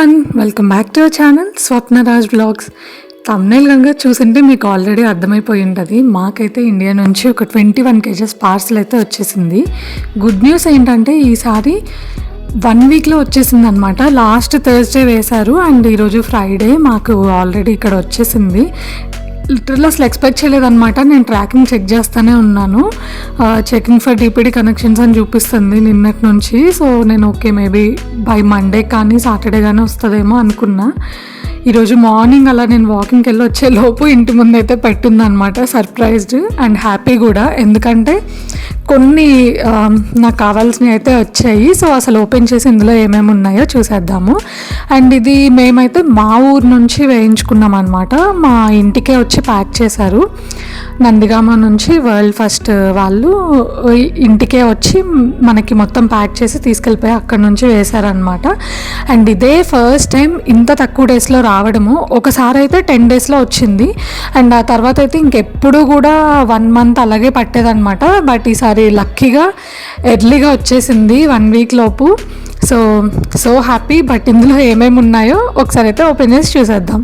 Everyone, welcome back to our channel Swapnaraj blogs. Thumbnail కనుక చూసింటే మీకు ఆల్రెడీ అర్థమైపోయి ఉంటుంది. మాకైతే ఇండియా నుంచి ఒక 21 kgs పార్సల్ అయితే వచ్చేసింది. గుడ్ న్యూస్ ఏంటంటే ఈసారి 1 వీక్లో వచ్చేసింది అనమాట. లాస్ట్ థర్స్డే వేశారు అండ్ ఈరోజు ఫ్రైడే మాకు ఆల్రెడీ ఇక్కడ వచ్చేసింది. లిటరల్ అసలు ఎక్స్పెక్ట్ చేయలేదన్నమాట. నేను ట్రాకింగ్ చెక్ చేస్తూనే ఉన్నాను. చెకింగ్ ఫర్ డిపిడి కనెక్షన్స్ అని చూపిస్తుంది నిన్నటి నుంచి. సో నేను ఓకే మేబీ బై మండే కానీ సాటర్డే కానీ వస్తుందేమో అనుకున్నా. ఈరోజు మార్నింగ్ అలా నేను వాకింగ్కి వెళ్ళి వచ్చే లోపు ఇంటి ముందు అయితే పెట్టిందనమాట. సర్ప్రైజ్డ్ అండ్ హ్యాపీ కూడా, ఎందుకంటే కొన్ని నాకు కావాల్సినవి అయితే వచ్చాయి. సో అసలు ఓపెన్ చేసి ఇందులో ఏమేమి ఉన్నాయో చూసేద్దాము. అండ్ ఇది మేమైతే మా ఊరు నుంచి వేయించుకున్నాం అనమాట. మా ఇంటికే వచ్చి ప్యాక్ చేశారు. నందిగామ నుంచి వరల్డ్ ఫస్ట్ వాళ్ళు ఇంటికే వచ్చి మనకి మొత్తం ప్యాక్ చేసి తీసుకెళ్ళిపోయి అక్కడ నుంచి వేశారనమాట. అండ్ ఇదే ఫస్ట్ టైం ఇంత తక్కువ డేస్లో రావడము. ఒకసారి అయితే 10 daysలో వచ్చింది అండ్ ఆ తర్వాత అయితే ఇంకెప్పుడు కూడా 1 month అలాగే పట్టేదన్నమాట. బట్ ఈసారి లక్కీగా ఎర్లీగా వచ్చేసింది 1 week లోపు. So happy. బట్ ఇందులో ఏమేమి ఉన్నాయో ఒకసారి అయితే ఓపెన్ చేసి చూసేద్దాం.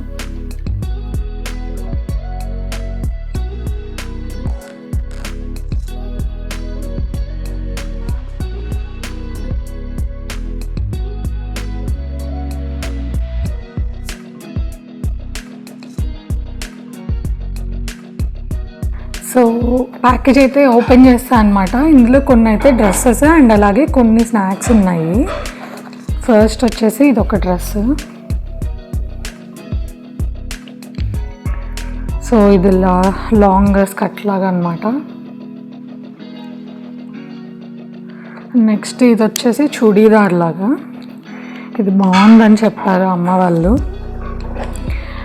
సో ప్యాకేజ్ అయితే ఓపెన్ చేస్తాను అనమాట. ఇందులో కొన్ని అయితే డ్రెస్సెస్ అండ్ అలాగే కొన్ని స్నాక్స్ ఉన్నాయి. ఫస్ట్ వచ్చేసి ఇది ఒక డ్రెస్. సో ఇది లాంగ్ స్కర్ట్ లాగా అనమాట. నెక్స్ట్ ఇది వచ్చేసి చుడీదార్ లాగా. ఇది బాగుందని చెప్పారు అమ్మ వాళ్ళు.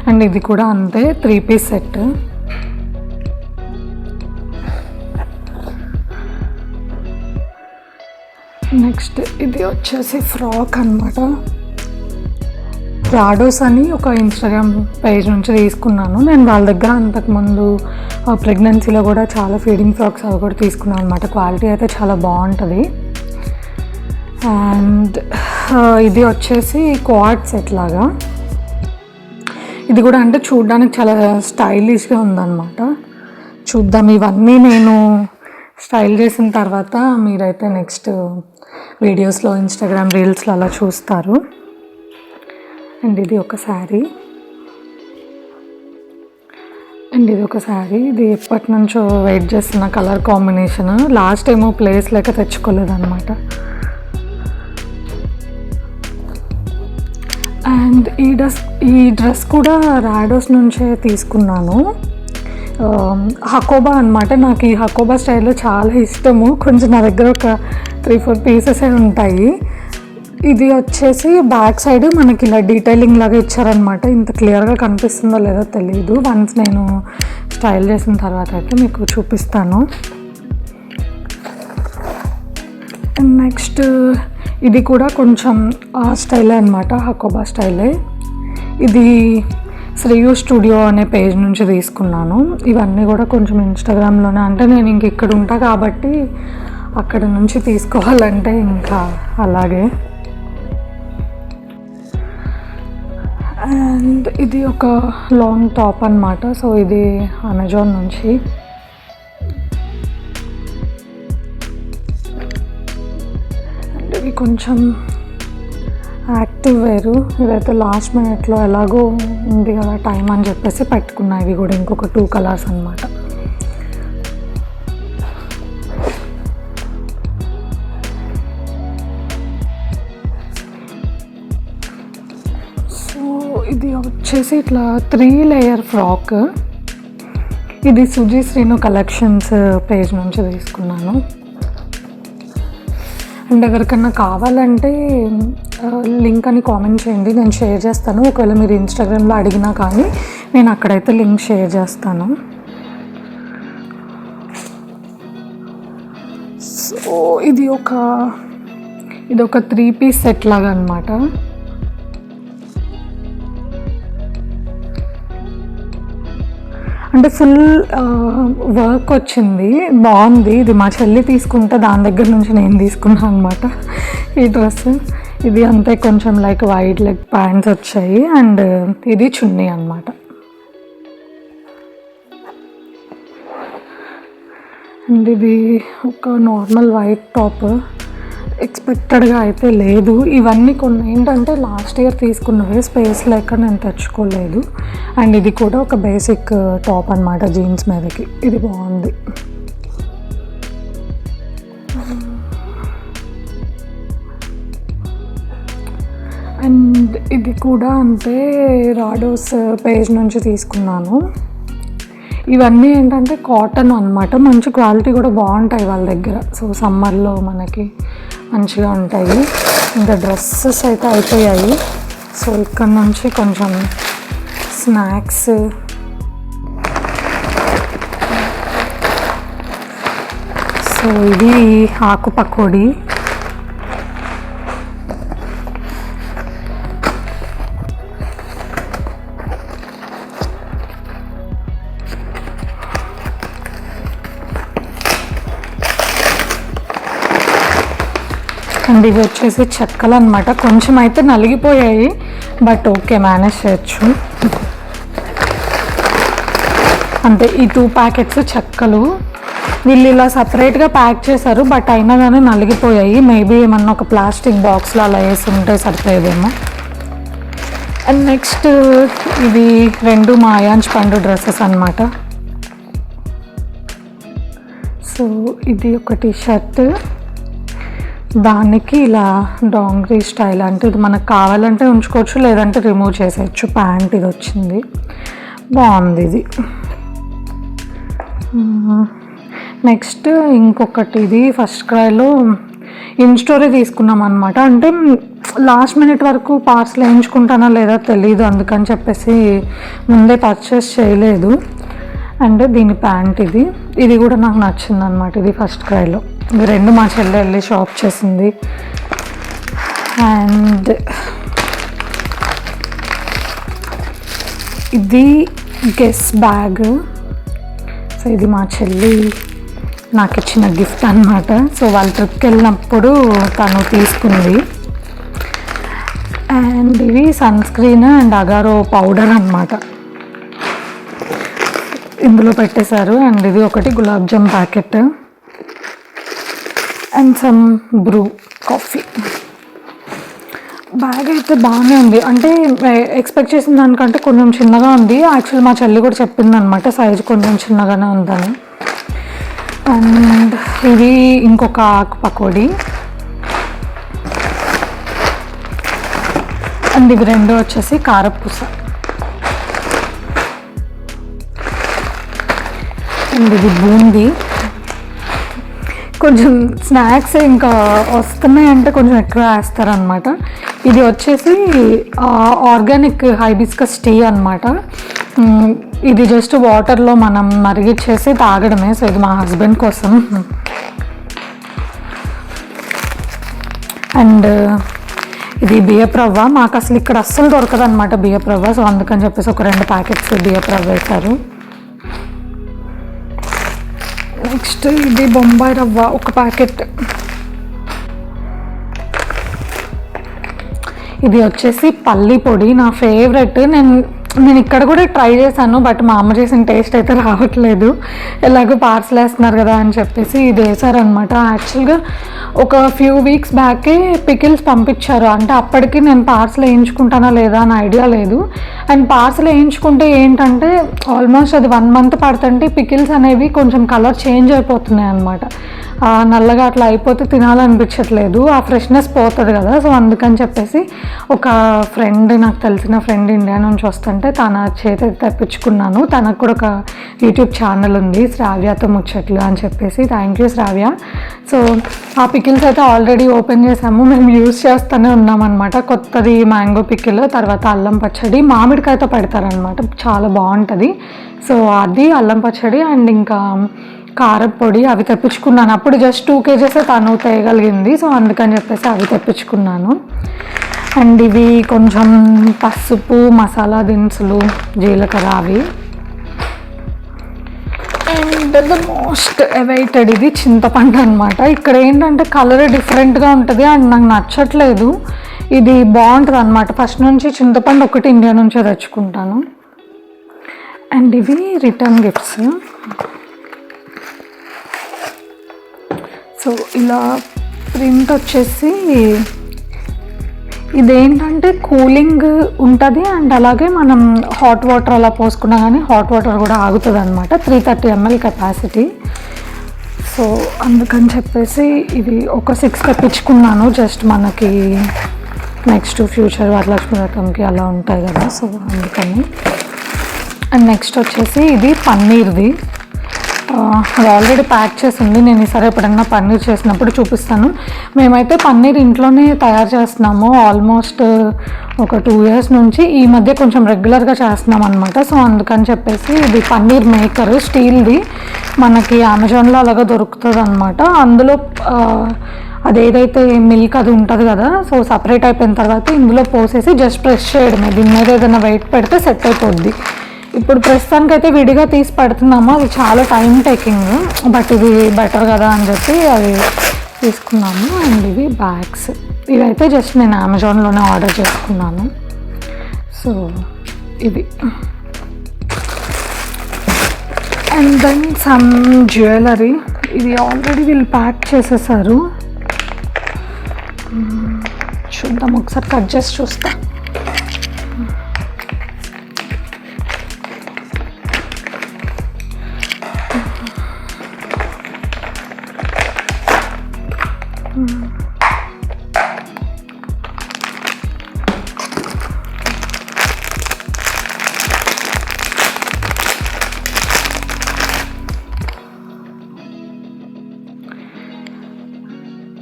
అండ్ ఇది కూడా అంతే, 3-piece సెట్. నెక్స్ట్ ఇది వచ్చేసి ఫ్రాక్ అనమాట. రాడోస్ అని ఒక ఇన్స్టాగ్రామ్ పేజ్ నుంచి తీసుకున్నాను నేను. వాళ్ళ దగ్గర అంతకుముందు ప్రెగ్నెన్సీలో కూడా చాలా ఫీడింగ్ ఫ్రాక్స్ అవి కూడా తీసుకున్నాను అనమాట. క్వాలిటీ అయితే చాలా బాగుంటుంది. అండ్ ఇది వచ్చేసి క్వాడ్ సెట్ లాగా. ఇది కూడా అంటే చూడడానికి చాలా స్టైలిష్గా ఉందన్నమాట. చూద్దాం. ఇవన్నీ నేను స్టైల్ చేసిన తర్వాత మీరైతే నెక్స్ట్ వీడియోస్లో ఇన్స్టాగ్రామ్ రీల్స్లో అలా చూస్తారు. అండ్ ఇది ఒక శారీ. ఇది ఎప్పటి నుంచో వెయిట్ చేస్తున్న కలర్ కాంబినేషన్. లాస్ట్ ఏమో ప్లేస్ లేక తెచ్చుకోలేదన్నమాట. అండ్ ఈ డ్రెస్ కూడా రాడోస్ నుంచే తీసుకున్నాను. హకోబా అనమాట. నాకు ఈ హకోబా స్టైల్లో చాలా ఇష్టము. కొంచెం నా దగ్గర ఒక 3-4 pieces ఉంటాయి. ఇది వచ్చేసి బ్యాక్ సైడ్ మనకి ఇలా డీటెయిలింగ్ లాగా ఇచ్చారనమాట. ఇంత క్లియర్గా కనిపిస్తుందో లేదో తెలియదు. వన్స్ నేను స్టైల్ చేసిన తర్వాత అయితే మీకు చూపిస్తాను. నెక్స్ట్ ఇది కూడా కొంచెం ఆ స్టైలే అనమాట, హకోబా స్టైలే. ఇది శ్రీయు స్టూడియో అనే పేజ్ నుంచి తీసుకున్నాను. ఇవన్నీ కూడా కొంచెం ఇన్స్టాగ్రామ్లోనే, అంటే నేను ఇంక ఇక్కడ ఉంటా కాబట్టి అక్కడ నుంచి తీసుకోవాలంటే ఇంకా అలాగే. అండ్ ఇది ఒక లాంగ్ టాప్ అనమాట. సో ఇది అమెజాన్ నుంచి. అండ్ ఇవి కొంచెం యాక్టివ్ వేరు. ఇదైతే లాస్ట్ మినిట్లో ఎలాగో ఉంది కదా టైం అని చెప్పేసి పెట్టుకున్నా. ఇవి కూడా ఇంకొక 2 colors అనమాట. సో ఇది వచ్చేసి ఇట్లా 3-layer ఫ్రాక్. ఇది సుజీ శ్రీను కలెక్షన్స్ పేజ్ నుంచి తీసుకున్నాను. అండ్ ఎవరికన్నా కావాలంటే లింక్ అని కామెంట్ చేయండి, నేను షేర్ చేస్తాను. ఒకవేళ మీరు ఇన్స్టాగ్రామ్లో అడిగినా కానీ నేను అక్కడైతే లింక్ షేర్ చేస్తాను. సో ఇది ఒక 3-piece సెట్ లాగా అనమాట. అంటే ఫుల్ వర్క్ వచ్చింది, బాగుంది. ఇది మా చెల్లి తీసుకుంటే దాని దగ్గర నుంచి నేను తీసుకున్నాను అనమాట ఈ డ్రెస్. ఇది అంతే కొంచెం లైక్ వైడ్ లెగ్ ప్యాంట్స్ వచ్చాయి అండ్ ఇది చున్నీ అనమాట. అండ్ ఇది ఒక నార్మల్ వైట్ టాప్, ఎక్స్పెక్టెడ్గా అయితే లేదు. ఇవన్నీ కొన్ని ఏంటంటే లాస్ట్ ఇయర్ తీసుకున్నవే, స్పేస్ లేక నేను తెచ్చుకోలేదు. అండ్ ఇది కూడా ఒక బేసిక్ టాప్ అనమాట జీన్స్ మీదకి. ఇది బాగుంది. అండ్ ఇది కూడా అంతే, రాడోస్ పేజ్ నుంచి తీసుకున్నాను. ఇవన్నీ ఏంటంటే కాటన్ అనమాట, మంచి క్వాలిటీ కూడా బాగుంటాయి వాళ్ళ దగ్గర. సో సమ్మర్లో మనకి మంచిగా ఉంటాయి. ఇంకా డ్రెస్సెస్ అయితే అయిపోయాయి. సో ఇక్కడ నుంచి కొంచెం స్నాక్స్, సో ఇది ఆకు పకోడీ. అండ్ ఇవి వచ్చేసి చెక్కలు అనమాట, కొంచెం అయితే నలిగిపోయాయి బట్ ఓకే మేనేజ్ చేయొచ్చు. అంతే, ఈ 2 ప్యాకెట్స్ చెక్కలు. వీళ్ళు ఇలా సపరేట్గా ప్యాక్ చేశారు బట్ అయినా కానీ నలిగిపోయాయి. మేబీ ఏమన్నా ఒక ప్లాస్టిక్ బాక్స్లో అలా వేసి ఉంటే సరిపోయేదేమో. అండ్ నెక్స్ట్ ఇవి 2 మా అయాన్స్ పండు డ్రెస్సెస్ అనమాట. సో ఇది ఒక టీషర్ట్, దానికి ఇలా డాంగ్రీ స్టైల్, అంటే ఇది మనకు కావాలంటే ఉంచుకోవచ్చు లేదంటే రిమూవ్ చేసేయచ్చు. ప్యాంట్ ఇది వచ్చింది, బాగుంది ఇది. నెక్స్ట్ ఇంకొకటి, ఇది ఫస్ట్ క్రైలో ఇన్ స్టోరీ తీసుకున్నాం అనమాట. అంటే లాస్ట్ మినిట్ వరకు పార్సల్ వేయించుకుంటానా లేదా తెలీదు, అందుకని చెప్పేసి ముందే పర్చేస్ చేయలేదు. అండ్ దీని ప్యాంట్ ఇది కూడా నాకు నచ్చింది అనమాట. ఇది ఫస్ట్ క్రైలో. ఇవి 2 మా చెల్లె వెళ్ళి షాప్ చేసింది. అండ్ ఇది గెస్ బ్యాగ్. సో ఇది మా చెల్లి నాకు ఇచ్చిన గిఫ్ట్ అనమాట. సో వాళ్ళ ట్రిప్కి వెళ్ళినప్పుడు తను తీసుకుంది. అండ్ ఇవి sun screen and Agaro powder అనమాట, ఇందులో పెట్టేశారు. అండ్ ఇది ఒకటి gulab jam packet and some Bru coffee. Bag అయితే బాగానే ఉంది, అంటే ఎక్స్పెక్ట్ చేసిన దానికంటే కొంచెం చిన్నగా ఉంది. యాక్చువల్ మా చెల్లి కూడా చెప్పింది అనమాట సైజు కొంచెం చిన్నగానే ఉందని. అండ్ ఇది ఇంకొక ఆకు పకోడీ. అండ్ ఇవి 2 వచ్చేసి కారపూస. అండ్ ఇది బూందీ. కొంచెం స్నాక్స్ ఇంకా వస్తున్నాయంటే కొంచెం ఎక్కువ వేస్తారనమాట. ఇది వచ్చేసి ఆర్గానిక్ హైబిస్కస్ టీ అనమాట. ఇది జస్ట్ వాటర్లో మనం మరిగిచ్చేసి తాగడమే. సో ఇది మా హస్బెండ్ కోసం. అండ్ ఇది బియ్యపు రవ్వ. మాకు అసలు ఇక్కడ అస్సలు దొరకదు అనమాట బియ్యపు రవ్వ. సో అందుకని చెప్పేసి ఒక 2 ప్యాకెట్స్ బియ్యపు రవ్వ వేశారు. నెక్స్ట్ ఇది బొంబాయి రవ్వ ఒక ప్యాకెట్. ఇది వచ్చేసి పల్లి పొడి, నా ఫేవరెట్. నేను ఇక్కడ కూడా ట్రై చేశాను బట్ మా అమ్మ చేసిన టేస్ట్ అయితే రావట్లేదు. ఎలాగో పార్సల్ వేస్తున్నారు కదా అని చెప్పేసి ఇది వేసారనమాట. యాక్చువల్గా ఒక ఫ్యూ వీక్స్ బ్యాకే పికిల్స్ పంపించారు. అంటే అప్పటికి నేను పార్సల్ వేయించుకుంటానా లేదా అని ఐడియా లేదు. అండ్ పార్సల్ వేయించుకుంటే ఏంటంటే ఆల్మోస్ట్ అది 1 మంత్ పడుతుంటే పికిల్స్ అనేవి కొంచెం కలర్ చేంజ్ అయిపోతున్నాయి అనమాట. నల్లగా అట్లా అయిపోతే తినాలనిపించట్లేదు, ఆ ఫ్రెష్నెస్ పోతుంది కదా. సో అందుకని చెప్పేసి ఒక ఫ్రెండ్, నాకు తెలిసిన ఫ్రెండ్ ఇండియా నుంచి వస్తుంటే తన చేతి తెప్పించుకున్నాను. తనకు కూడా ఒక యూట్యూబ్ ఛానల్ ఉంది, శ్రావ్యతో ముచ్చట్లు అని చెప్పేసి. Thank you Shravya. సో ఆ పికిల్స్ అయితే ఆల్రెడీ ఓపెన్ చేసాము, మేము యూజ్ చేస్తూనే ఉన్నామన్నమాట. కొత్తది మ్యాంగో పికిల్, తర్వాత అల్లం పచ్చడి, మామిడికాయతో పెడతారనమాట, చాలా బాగుంటుంది. సో అది అల్లం పచ్చడి అండ్ ఇంకా కారం పొడి అవి తెప్పించుకున్నాను. అప్పుడు జస్ట్ 2 kgs తను తేయగలిగింది. సో అందుకని చెప్పేసి అవి తెప్పించుకున్నాను. అండ్ ఇవి కొంచెం పసుపు, మసాలా దినుసులు, జీలకర్ర అవి. అండ్ ద మోస్ట్ అవైటెడ్ ఇది చింతపండు అనమాట. ఇక్కడ ఏంటంటే కలర్ డిఫరెంట్గా ఉంటుంది అండ్ నాకు నచ్చట్లేదు. ఇది బాగుంటుంది అనమాట. ఫస్ట్ నుంచి చింతపండు ఒకటి ఇండియా నుంచే తెచ్చుకుంటాను. అండ్ ఇవి రిటర్న్ గిఫ్ట్స్. సో ఇలా ప్రింట్ వచ్చేసి ఇదేంటంటే కూలింగ్ ఉంటుంది అండ్ అలాగే మనం హాట్ వాటర్ అలా పోసుకున్నా కానీ హాట్ వాటర్ కూడా ఆగుతుంది అనమాట. 330 ml కెపాసిటీ. సో అందుకని చెప్పేసి ఇవి ఒక 6 తెప్పించుకున్నాను. జస్ట్ మనకి నెక్స్ట్ ఫ్యూచర్ వరలక్ష్మి వ్రతంకి అలా ఉంటాయి కదా, సో అందుకని. అండ్ నెక్స్ట్ వచ్చేసి ఇది పన్నీర్ది. అది ఆల్రెడీ ప్యాక్ చేసి ఉంది. నేను ఈసారి ఎప్పుడన్నా పన్నీర్ చేసినప్పుడు చూపిస్తాను. మేమైతే పన్నీర్ ఇంట్లోనే తయారు చేస్తున్నాము ఆల్మోస్ట్ ఒక 2 years నుంచి. ఈ మధ్య కొంచెం రెగ్యులర్గా చేస్తున్నాం అనమాట. సో అందుకని చెప్పేసి ఇది పన్నీర్ మేకర్ స్టీల్ది, మనకి అమెజాన్లో అలాగా దొరుకుతుంది అనమాట. అందులో అదేదైతే మిల్క్ అది ఉంటుంది కదా, సో సపరేట్ అయిపోయిన తర్వాత ఇందులో పోసేసి జస్ట్ ప్రెస్ చేయడమే. దీని మీద ఏదైనా వెయిట్ పెడితే సెట్ అయిపోద్ది. ఇప్పుడు ప్రస్తుతానికి అయితే విడిగా తీసి పెడుతున్నాము, అది చాలా టైం టేకింగ్, బట్ ఇది బెటర్ కదా అని చెప్పి అది తీసుకున్నాము. అండ్ ఇవి బ్యాగ్స్, ఇవైతే జస్ట్ నేను అమెజాన్లోనే ఆర్డర్ చేసుకున్నాను. సో ఇవి. And then some jewellery. ఇది ఆల్రెడీ వీళ్ళు ప్యాక్ చేసేసారు. చూద్దాం ఒకసారి, కట్ చేసి చూస్తా.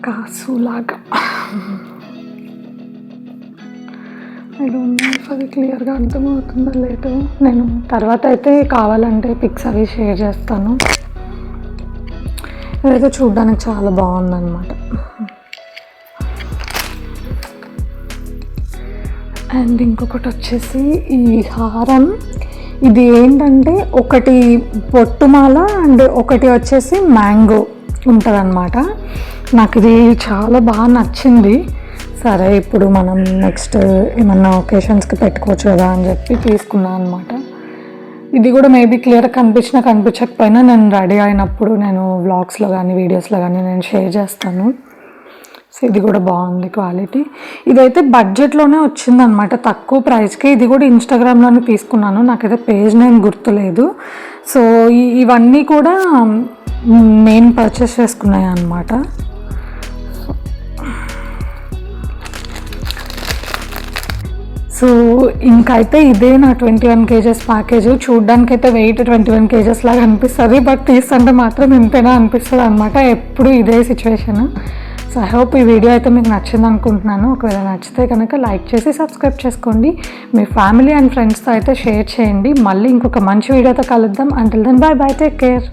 కాసులాగా ఐ డోంట్ నో ఇఫ్ అది క్లియర్గా అర్థమవుతుందో లేదో. నేను తర్వాత అయితే కావాలంటే పిక్స్ అవి షేర్ చేస్తాను. ఇదైతే చూడడానికి చాలా బాగుందన్నమాట. అండ్ ఇంకొకటి వచ్చేసి ఈ హారం. ఇది ఏంటంటే ఒకటి పొట్టుమాల అండ్ ఒకటి వచ్చేసి మ్యాంగో ఉంటుంది అన్నమాట. నాకు ఇది చాలా బాగా నచ్చింది. సరే ఇప్పుడు మనం నెక్స్ట్ ఏమన్నా ఒకేషన్స్కి పెట్టుకోవచ్చు కదా అని చెప్పి తీసుకున్నాను అనమాట. ఇది కూడా మేబీ క్లియర్గా కనిపించకపోయినా నేను రెడీ అయినప్పుడు నేను వ్లాగ్స్లో కానీ వీడియోస్లో కానీ నేను షేర్ చేస్తాను. సో ఇది కూడా బాగుంది క్వాలిటీ. ఇదైతే బడ్జెట్లోనే వచ్చిందనమాట, తక్కువ ప్రైస్కి. ఇది కూడా ఇన్స్టాగ్రామ్లోనే తీసుకున్నాను, నాకైతే పేజ్ నేమ్ గుర్తులేదు. సో ఇవన్నీ కూడా నేను పర్చేస్ చేసుకున్నాయి అన్నమాట. సో ఇంకైతే ఇదే నా 21 kgs ప్యాకేజ్. చూడ్డానికైతే వెయిట్ 21 kgs లాగా అనిపిస్తుంది, బట్ తీస్తుంటే మాత్రం ఇంతేనా అనిపిస్తుంది అనమాట. ఎప్పుడు ఇదే సిచ్యువేషన్. సో ఐ హోప్ ఈ వీడియో అయితే మీకు నచ్చింది అనుకుంటున్నాను. ఒకవేళ నచ్చితే కనుక లైక్ చేసి సబ్స్క్రైబ్ చేసుకోండి. మీ ఫ్యామిలీ అండ్ ఫ్రెండ్స్తో అయితే షేర్ చేయండి. మళ్ళీ ఇంకొక మంచి వీడియోతో కలుద్దాం. Until then bye bye, take care.